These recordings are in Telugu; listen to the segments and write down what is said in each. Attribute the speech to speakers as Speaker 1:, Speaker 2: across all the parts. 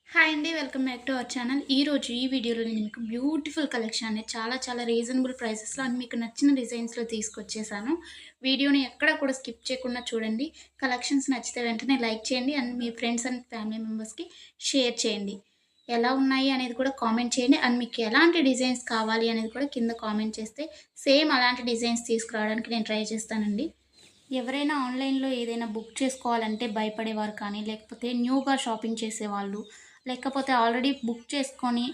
Speaker 1: హాయ్ అండి. Welcome back to our channel. ఈరోజు ఈ వీడియోలో నేను మీకు బ్యూటిఫుల్ కలెక్షన్ అనేది చాలా రీజనబుల్ ప్రైసెస్‌లో అండ్ మీకు నచ్చిన డిజైన్స్‌లో తీసుకొచ్చేసాను. వీడియోని ఎక్కడ కూడా స్కిప్ చేయకుండా చూడండి. కలెక్షన్స్ నచ్చితే వెంటనే లైక్ చేయండి and me friends and family మెంబర్స్‌కి షేర్ చేయండి. ఎలా ఉన్నాయి అనేది కూడా కామెంట్ చేయండి. అండ్ మీకు ఎలాంటి డిజైన్స్ కావాలి అనేది కూడా కింద కామెంట్ చేస్తే సేమ్ అలాంటి డిజైన్స్ తీసుకురావడానికి నేను ట్రై చేస్తానండి. ఎవరైనా ఆన్‌లైన్‌లో ఏదైనా బుక్ చేసుకోవాలంటే భయపడేవారు కానీ, లేకపోతే న్యూగా షాపింగ్ చేసేవాళ్ళు, లేకపోతే ఆల్రెడీ బుక్ చేసుకొని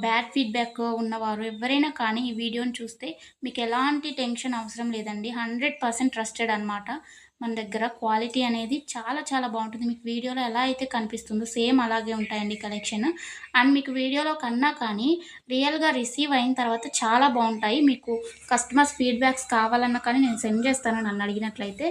Speaker 1: బ్యాడ్ ఫీడ్‌బ్యాక్ ఉన్నవారు ఎవ్వరైనా కానీ ఈ వీడియోని చూస్తే మీకు ఎలాంటి టెన్షన్ అవసరం లేదండి. 100% ట్రస్టెడ్ అనమాట. మన దగ్గర క్వాలిటీ అనేది చాలా బావుంటుంది. మీకు వీడియోలో ఎలా అయితే కనిపిస్తుందో సేమ్ అలాగే ఉంటాయండి కలెక్షన్. అండ్ మీకు వీడియోలో కన్నా కానీ రియల్‌గా రిసీవ్ అయిన తర్వాత చాలా బావుంటాయి. మీకు కస్టమర్స్ ఫీడ్‌బ్యాక్స్ కావాలన్నా కానీ నేను సెండ్ చేస్తాను నన్నడిగినట్లయితే.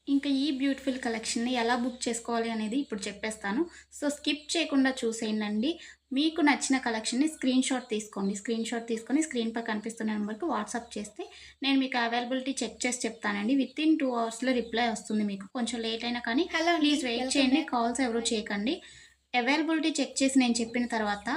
Speaker 1: ఇంకా ఈ బ్యూటిఫుల్ కలెక్షన్‌ని ఎలా బుక్ చేసుకోవాలి అనేది ఇప్పుడు చెప్పేస్తాను. సో, స్కిప్ చేయకుండా చూసేయండండి. మీకు నచ్చిన కలెక్షన్‌ని స్క్రీన్‌షాట్ తీసుకోండి. స్క్రీన్‌షాట్ తీసుకొని స్క్రీన్‌పై కనిపిస్తున్న నంబర్‌కి వాట్సాప్ చేస్తే నేను మీకు అవైలబిలిటీ చెక్ చేసి చెప్తానండి. వితిన్ 2 అవర్స్‌లో రిప్లై వస్తుంది మీకు. కొంచెం లేట్ అయినా కానీ
Speaker 2: హలో అండి.
Speaker 1: ప్లీజ్ వెయిట్
Speaker 2: వెల్కమ్
Speaker 1: చేయండి.
Speaker 2: బ్యాక్.
Speaker 1: కాల్స్ ఎవరు చేయకండి. అవైలబిలిటీ చెక్ చేసి నేను చెప్పిన తర్వాత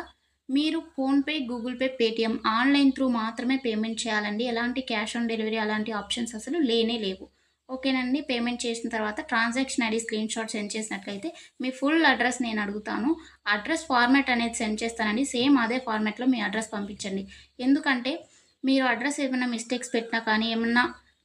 Speaker 1: మీరు PhonePe, Google pay, Paytm online through మాత్రమే పేమెంట్ చేయాలండి. ఎలాంటి క్యాష్ ఆన్ డెలివరీ అలాంటి ఆప్షన్స్ అసలు లేనే లేవు. ఓకేనండి. పేమెంట్ చేసిన తర్వాత ట్రాన్సాక్షన్ ఐడీ స్క్రీన్‌షాట్ సెండ్ చేసినట్లయితే మీ ఫుల్ అడ్రెస్ నేను అడుగుతాను. అడ్రెస్ ఫార్మాట్ అనేది సెండ్ చేస్తానండి. సేమ్ అదే ఫార్మాట్‌లో మీ అడ్రెస్ పంపించండి. ఎందుకంటే మీరు అడ్రెస్ ఏమైనా మిస్టేక్స్ పెట్టినా కానీ, ఏమన్నా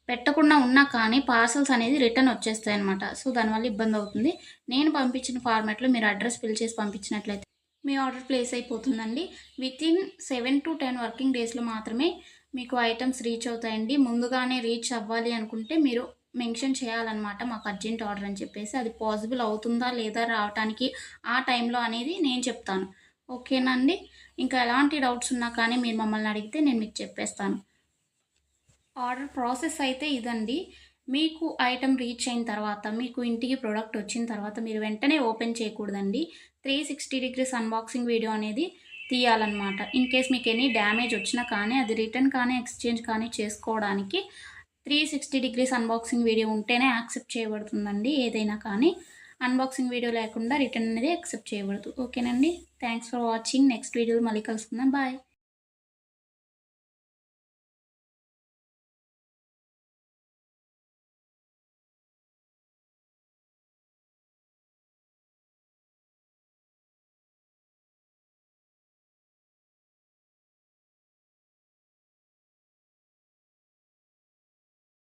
Speaker 1: పెట్టకుండా ఉన్నా కానీ పార్సెల్స్ అనేది రిటర్న్ వచ్చేస్తాయన్నమాట. సో, దానివల్ల ఇబ్బందవుతుంది. నేను పంపించిన ఫార్మాట్‌లో మీరు అడ్రెస్ ఫిల్ చేసి పంపించినట్లయితే మీ ఆర్డర్ ప్లేస్ అయిపోతుందండి. వితిన్ 7-10 వర్కింగ్ డేస్‌లో మాత్రమే మీకు ఐటెమ్స్ రీచ్ అవుతాయండి. ముందుగానే రీచ్ అవ్వాలి అనుకుంటే మీరు మెన్షన్ చేయాలన్నమాట. మాకు అర్జెంట్ ఆర్డర్ అని చెప్పేసి. అది పాసిబుల్ అవుతుందా లేదా రావటానికి ఆ టైంలో అనేది నేను చెప్తాను. ఓకేనా అండి? ఇంకా ఎలాంటి డౌట్స్ ఉన్నా కానీ మీరు మమ్మల్ని అడిగితే నేను మీకు చెప్పేస్తాను. ఆర్డర్ ప్రాసెస్ అయితే ఇదండి. మీకు ఐటెమ్ రీచ్ అయిన తర్వాత, మీకు ఇంటికి ప్రొడక్ట్ వచ్చిన తర్వాత మీరు వెంటనే ఓపెన్ చేయకూడదండి. 360 డిగ్రీస్ అన్బాక్సింగ్ వీడియో అనేది తీయాలన్నమాట. ఇన్ కేస్ మీకు ఎనీ డ్యామేజ్ వచ్చినా కానీ, అది రిటర్న్ కానీ, ఎక్స్‌చేంజ్ కానీ చేసుకోవడానికి 360 డిగ్రీస్ అన్బాక్సింగ్ వీడియో ఉంటేనే యాక్సెప్ట్ చేయబడుతుందండి ఏదైనా కానీ. అన్బాక్సింగ్ వీడియో లేకుండా రిటర్న్ అనేది యాక్సెప్ట్ చేయబడదు. ఓకేనండి. Thanks for watching. నెక్స్ట్ వీడియోలో మళ్ళీ కలుసుకుందాం. బాయ్.